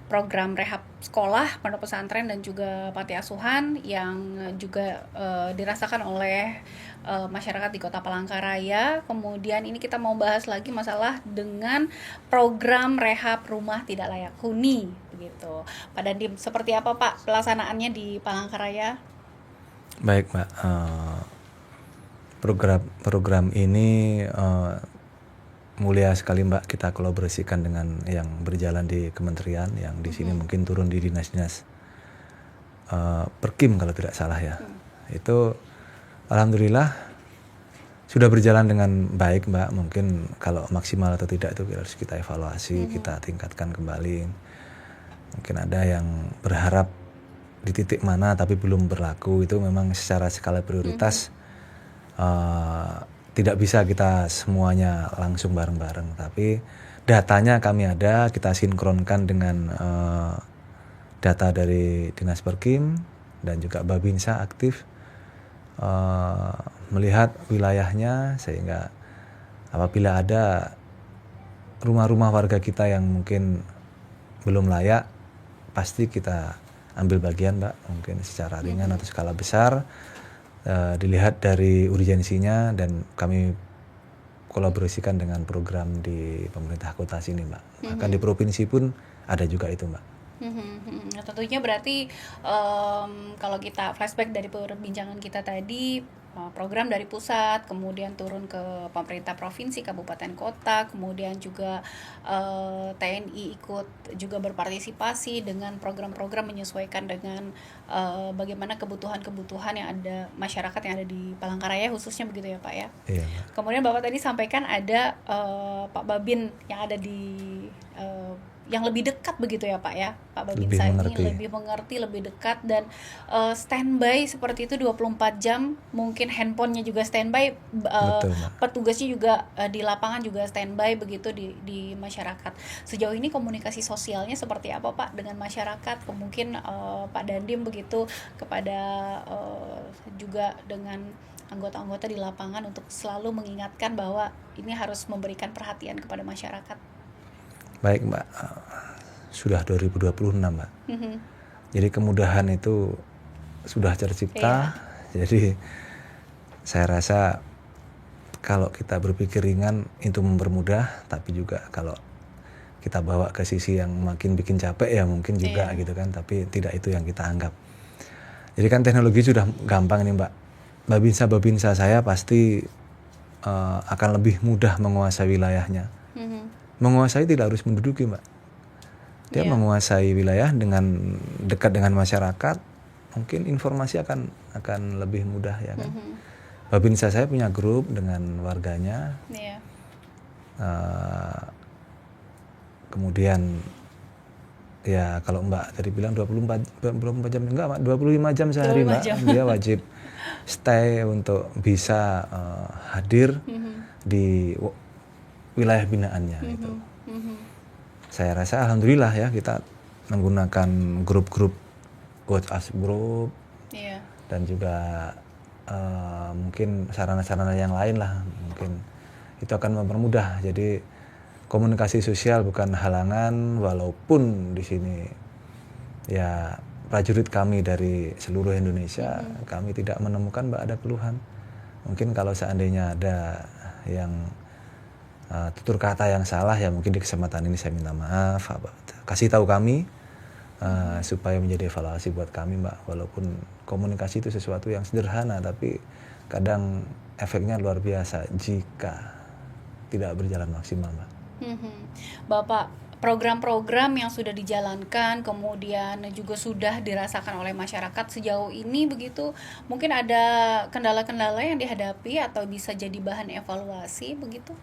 program rehab sekolah, pondok pesantren dan juga panti asuhan yang juga dirasakan oleh masyarakat di Kota Palangkaraya. Kemudian ini kita mau bahas lagi masalah dengan program rehab rumah tidak layak huni begitu. Pak Dandim, seperti apa Pak pelaksanaannya di Palangkaraya? Baik Mbak, program ini mulia sekali Mbak, kita kolaborasikan dengan yang berjalan di kementerian, yang di sini mungkin turun di dinas-dinas Perkim kalau tidak salah ya. Itu alhamdulillah sudah berjalan dengan baik Mbak. Mungkin kalau maksimal atau tidak itu harus kita evaluasi, kita tingkatkan kembali. Mungkin ada yang berharap di titik mana tapi belum berlaku, itu memang secara skala prioritas tidak bisa kita semuanya langsung bareng-bareng, tapi datanya kami ada, kita sinkronkan dengan data dari Dinas Perkim dan juga Babinsa aktif melihat wilayahnya, sehingga apabila ada rumah-rumah warga kita yang mungkin belum layak, pasti kita ambil bagian Mbak, mungkin secara ringan atau skala besar, dilihat dari urgensinya dan kami kolaborasikan dengan program di pemerintah kota sini Mbak. Bahkan di provinsi pun ada juga itu Mbak. Tentunya berarti kalau kita flashback dari perbincangan kita tadi, program dari pusat, kemudian turun ke pemerintah provinsi, kabupaten, kota, kemudian juga TNI ikut juga berpartisipasi dengan program-program menyesuaikan dengan bagaimana kebutuhan-kebutuhan yang ada masyarakat yang ada di Palangkaraya khususnya, begitu ya Pak ya. Iya, Mbak. Kemudian Bapak tadi sampaikan ada Pak Babin yang ada di yang lebih dekat begitu ya Pak ya, Pak Babin Lebih Sani mengerti. lebih mengerti, lebih dekat, dan standby seperti itu 24 jam, mungkin handphonenya juga standby, Betul, Mbak. petugasnya juga di lapangan juga standby begitu di masyarakat. Sejauh ini komunikasi sosialnya seperti apa Pak dengan masyarakat? Mungkin Pak Dandim begitu kepada juga dengan anggota-anggota di lapangan untuk selalu mengingatkan bahwa ini harus memberikan perhatian kepada masyarakat. Baik, Mbak. Sudah 2026, Mbak. Jadi kemudahan itu sudah tercipta. Jadi saya rasa kalau kita berpikir ringan itu mempermudah, tapi juga kalau kita bawa ke sisi yang makin bikin capek ya mungkin juga gitu kan, tapi tidak itu yang kita anggap. Jadi kan teknologi sudah gampang nih, Mbak. Babinsa saya pasti akan lebih mudah menguasai wilayahnya. Menguasai tidak harus menduduki, Mbak. Dia menguasai wilayah dengan dekat dengan masyarakat, mungkin informasi akan lebih mudah ya kan. Babinsa saya punya grup dengan warganya. Kemudian ya kalau Mbak tadi bilang 24 jam enggak, Mbak, 25 jam sehari, Mbak. Dia wajib stay untuk bisa hadir di wilayah binaannya itu. Saya rasa alhamdulillah ya kita menggunakan grup-grup WhatsApp group dan juga mungkin sarana-sarana yang lain lah, mungkin itu akan mempermudah. Jadi komunikasi sosial bukan halangan, walaupun di sini ya prajurit kami dari seluruh Indonesia, kami tidak menemukan Mbak ada keluhan. Mungkin kalau seandainya ada yang tutur kata yang salah ya mungkin di kesempatan ini saya minta maaf, kasih tahu kami supaya menjadi evaluasi buat kami, Mbak. Walaupun komunikasi itu sesuatu yang sederhana tapi kadang efeknya luar biasa jika tidak berjalan maksimal, Mbak. Bapak, program-program yang sudah dijalankan kemudian juga sudah dirasakan oleh masyarakat sejauh ini begitu, mungkin ada kendala-kendala yang dihadapi atau bisa jadi bahan evaluasi begitu?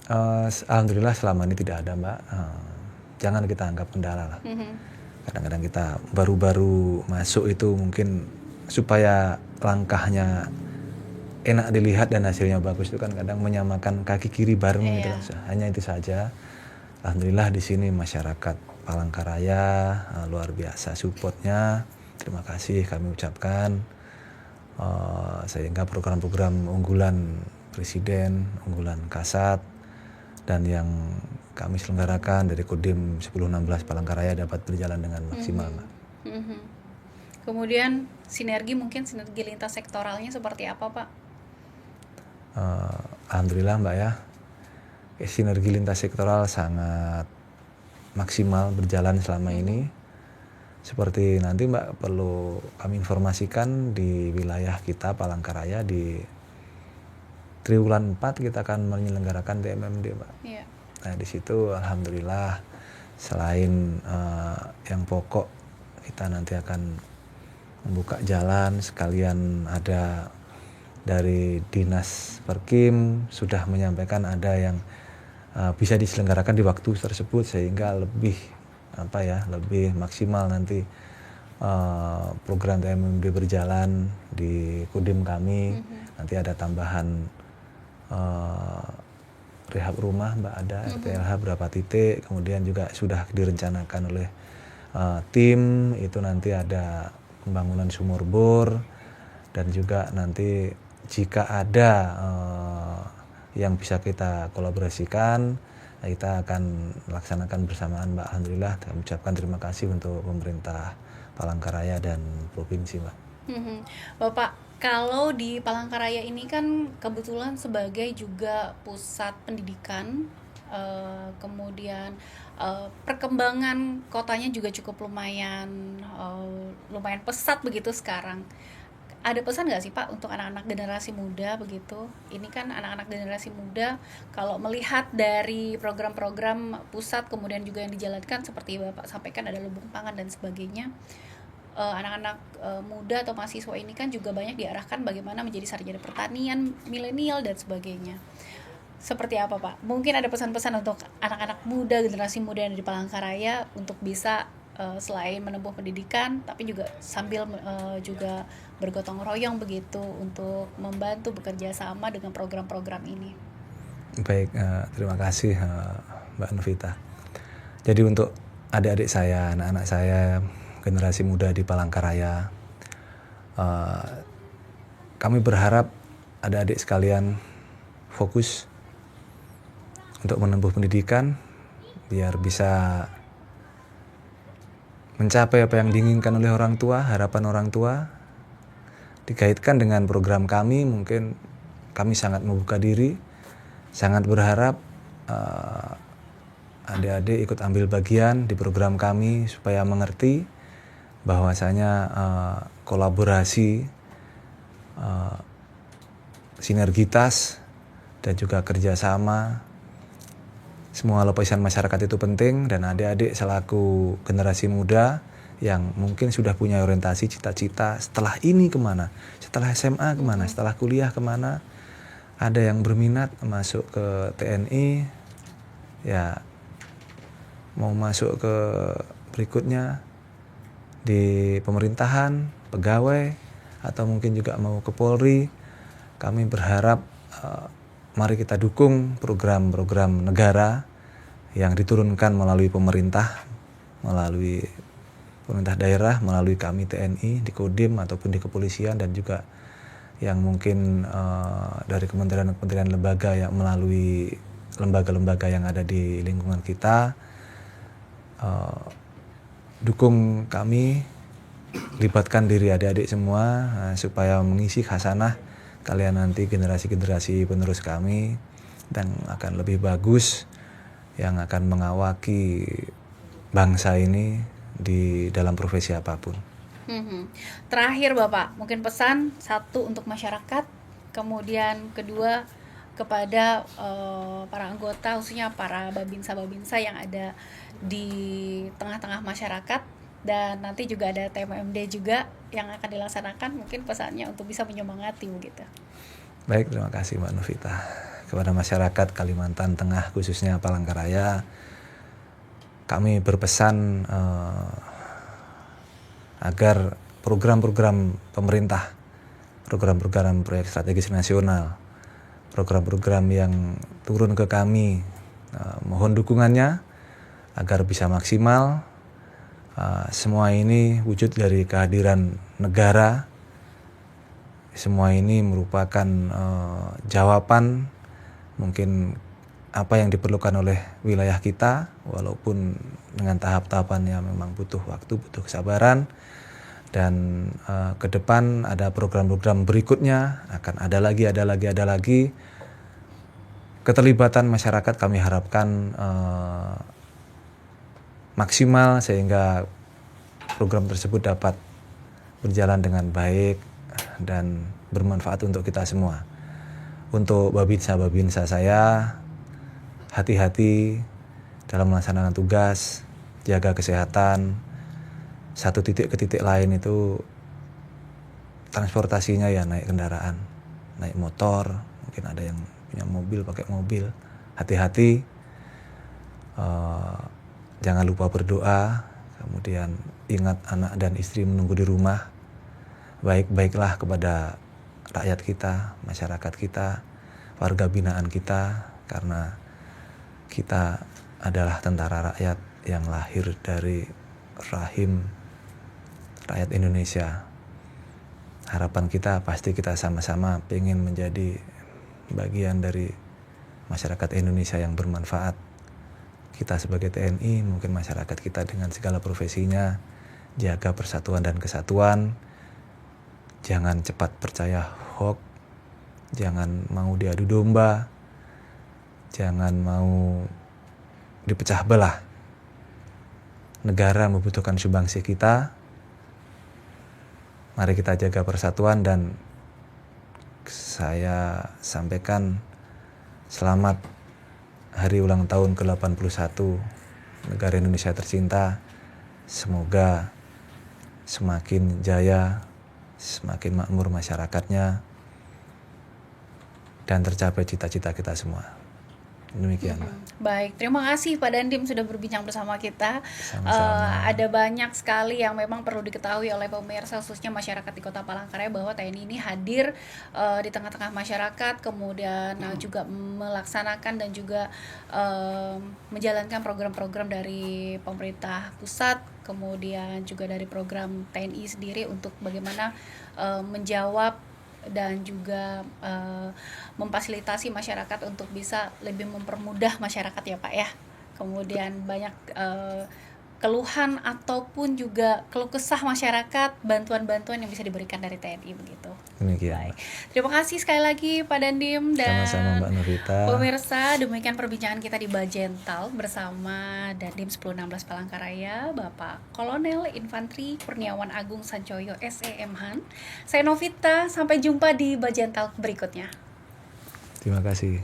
Alhamdulillah selama ini tidak ada, Mbak. Jangan kita anggap kendala lah. Kadang-kadang kita baru-baru masuk itu mungkin supaya langkahnya enak dilihat dan hasilnya bagus itu kan kadang menyamakan kaki kiri bareng gitu kan. Hanya itu saja. Alhamdulillah di sini masyarakat Palangkaraya luar biasa supportnya. Terima kasih kami ucapkan. Sehingga program-program unggulan Presiden, unggulan Kasat, dan yang kami selenggarakan dari Kodim 1016 Palangkaraya dapat berjalan dengan maksimal, Mbak. Kemudian sinergi lintas sektoralnya seperti apa, Pak? Alhamdulillah, Mbak ya, sinergi lintas sektoral sangat maksimal berjalan selama ini. Seperti nanti, Mbak, perlu kami informasikan di wilayah kita Palangkaraya di triwulan 4 kita akan menyelenggarakan TMMD, Mbak. Nah di situ alhamdulillah selain yang pokok kita nanti akan membuka jalan, sekalian ada dari Dinas Perkim sudah menyampaikan ada yang bisa diselenggarakan di waktu tersebut sehingga lebih lebih maksimal nanti program TMMD berjalan di Kodim kami. Nanti ada tambahan rehab rumah, Mbak, ada RTLH berapa titik, kemudian juga sudah direncanakan oleh tim itu nanti ada pembangunan sumur bor, dan juga nanti jika ada yang bisa kita kolaborasikan kita akan laksanakan bersamaan, Mbak. Alhamdulillah kami ucapkan terima kasih untuk pemerintah Palangkaraya dan provinsi, Mbak. Bapak, kalau di Palangkaraya ini kan kebetulan sebagai juga pusat pendidikan, kemudian perkembangan kotanya juga cukup lumayan pesat begitu sekarang. ada pesan nggak sih Pak untuk anak-anak generasi muda begitu? Ini kan anak-anak generasi muda kalau melihat dari program-program pusat kemudian juga yang dijalankan seperti Bapak sampaikan ada lumbung pangan dan sebagainya. Anak-anak muda atau mahasiswa ini kan juga banyak diarahkan bagaimana menjadi sarjana pertanian milenial dan sebagainya. Seperti apa Pak? Mungkin ada pesan-pesan untuk anak-anak muda, generasi muda yang ada di Palangkaraya untuk bisa selain menempuh pendidikan tapi juga sambil juga bergotong royong begitu untuk membantu bekerja sama dengan program-program ini. Baik, terima kasih Mbak Novita. Jadi untuk adik-adik saya, anak-anak saya, generasi muda di Palangkaraya, kami berharap adik-adik sekalian fokus untuk menempuh pendidikan biar bisa mencapai apa yang diinginkan oleh orang tua, harapan orang tua. Dikaitkan dengan program kami, mungkin kami sangat membuka diri, sangat berharap adik-adik ikut ambil bagian di program kami supaya mengerti bahwasanya kolaborasi, sinergitas, dan juga kerjasama semua lapisan masyarakat itu penting, dan adik-adik selaku generasi muda yang mungkin sudah punya orientasi cita-cita setelah ini kemana, setelah SMA kemana, setelah kuliah kemana, ada yang berminat masuk ke TNI, ya mau masuk ke berikutnya di pemerintahan, pegawai, atau mungkin juga mau ke Polri. Kami berharap mari kita dukung program-program negara yang diturunkan melalui pemerintah, melalui pemerintah daerah, melalui kami TNI di Kodim ataupun di kepolisian, dan juga yang mungkin dari kementerian-kementerian lembaga yang melalui lembaga-lembaga yang ada di lingkungan kita. Dukung kami, libatkan diri adik-adik semua supaya mengisi khasanah kalian nanti generasi-generasi penerus kami, dan akan lebih bagus yang akan mengawaki bangsa ini di dalam profesi apapun. Terakhir Bapak, mungkin pesan satu untuk masyarakat, kemudian kedua kepada para anggota, khususnya para babinsa-babinsa yang ada di tengah-tengah masyarakat, dan nanti juga ada TMMD juga yang akan dilaksanakan, mungkin pesannya untuk bisa menyemangati begitu. Baik, terima kasih Mbak Novita. Kepada masyarakat Kalimantan Tengah, khususnya Palangkaraya, kami berpesan agar program-program pemerintah, program-program proyek strategis nasional, program-program yang turun ke kami, mohon dukungannya agar bisa maksimal. Semua ini wujud dari kehadiran negara. Semua ini merupakan jawaban mungkin apa yang diperlukan oleh wilayah kita, walaupun dengan tahap-tahapannya memang butuh waktu, butuh kesabaran. Dan ke depan ada program-program berikutnya, akan ada lagi. Keterlibatan masyarakat kami harapkan maksimal sehingga program tersebut dapat berjalan dengan baik dan bermanfaat untuk kita semua. Untuk babinsa-babinsa saya, hati-hati dalam melaksanakan tugas, jaga kesehatan. Satu titik ke titik lain itu transportasinya ya naik kendaraan, naik motor, mungkin ada yang punya mobil pakai mobil. Hati-hati, jangan lupa berdoa, kemudian ingat anak dan istri menunggu di rumah. Baik-baiklah kepada rakyat kita, masyarakat kita, warga binaan kita, karena kita adalah tentara rakyat yang lahir dari rahim rakyat Indonesia. Harapan kita pasti kita sama-sama ingin menjadi bagian dari masyarakat Indonesia yang bermanfaat. Kita sebagai TNI, mungkin masyarakat kita dengan segala profesinya, jaga persatuan dan kesatuan. Jangan cepat percaya hoax, jangan mau diadu domba, jangan mau dipecah belah. Negara membutuhkan sumbangsi kita, Mari kita jaga persatuan dan saya sampaikan selamat hari ulang tahun ke-81 negara Indonesia tercinta. Semoga semakin jaya, semakin makmur masyarakatnya, dan tercapai cita-cita kita semua. Demikian, Mbak. Baik, terima kasih Pak Dandim sudah berbincang bersama kita. Sama-sama. Ada banyak sekali yang memang perlu diketahui oleh pemirsa, khususnya masyarakat di Kota Palangkaraya, bahwa TNI ini hadir di tengah-tengah masyarakat, kemudian juga melaksanakan dan juga menjalankan program-program dari pemerintah pusat, kemudian juga dari program TNI sendiri untuk bagaimana menjawab dan juga memfasilitasi masyarakat untuk bisa lebih mempermudah masyarakat ya Pak ya. Kemudian banyak keluhan ataupun juga keluh kesah masyarakat, bantuan-bantuan yang bisa diberikan dari TNI begitu. Demikian, Baik. Terima kasih sekali lagi Pak Dandim dan Sama-sama Mbak Novita. pemirsa, demikian perbincangan kita di Bajental bersama Dandim 1016 Palangkaraya, Bapak Kolonel Infantri Kurniawan Agung Sancoyo SEM Han. Saya Novita, sampai jumpa di Bajental berikutnya. Terima kasih.